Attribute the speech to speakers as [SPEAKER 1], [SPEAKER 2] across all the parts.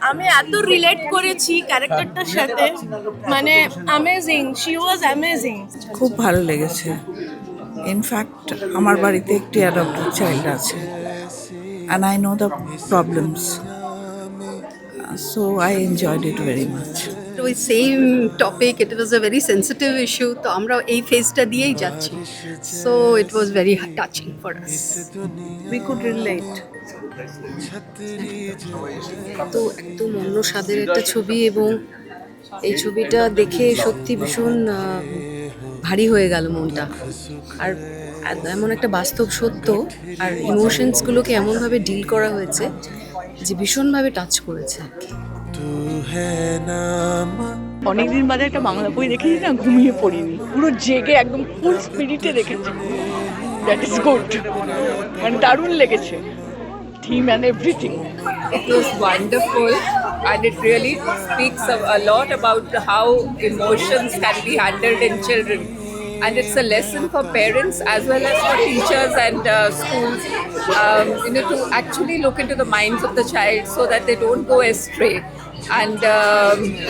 [SPEAKER 1] আমি এত রিলেট করেছি ক্যারেক্টারটার সাথে, মানে অ্যামেজিং, শি ওয়াজ অ্যামেজিং।
[SPEAKER 2] খুব ভালো লেগেছে। ইনফ্যাক্ট আমার বাড়িতে একটি অ্যাডপ্টেড চাইল্ড আছে, and I know the problems, so I enjoyed it very much.
[SPEAKER 3] ওই same topic, it was a very sensitive issue, তো আমরা এই ফেজটা দিয়েই যাচ্ছি, so it was very touching for us.
[SPEAKER 2] We could relate.
[SPEAKER 3] তো একদম অন্য স্বাদের একটা ছবি, এবং এই ছবিটা দেখে সত্যি ভীষণ ভারী হয়ে গেল মনটা। আর এমন একটা বাস্তব সত্য, আর ইমোশনসগুলোকে এমনভাবে ডিল করা হয়েছে যে ভীষণভাবে টাচ করেছে।
[SPEAKER 4] অনেকদিন বাদে একটা বাংলা বই দেখেছি না, ঘুমিয়ে পড়িনি, পুরো জেগে একদম ফুল স্পিরিটে দেখেছি। দ্যাট ইজ গুড, মানে দারুণ লেগেছে, theme and everything.
[SPEAKER 5] It was wonderful, and it really speaks a lot about how emotions can be handled in children. And it's a lesson for parents as well as for teachers and schools, to actually look into the minds of the child so that they don't go astray. And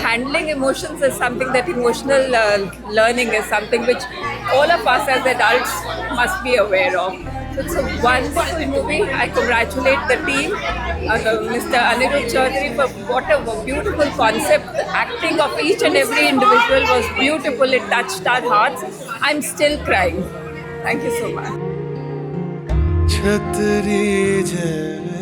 [SPEAKER 5] handling emotions is something that emotional learning is something which all of us as adults must be aware of. So it's a wonderful movie. I congratulate the team, Mr. Anirudh Chaudhary, for what a beautiful concept. The acting of each and every individual was beautiful. It touched our hearts. I'm still crying. Thank you so much.
[SPEAKER 6] छतरी जय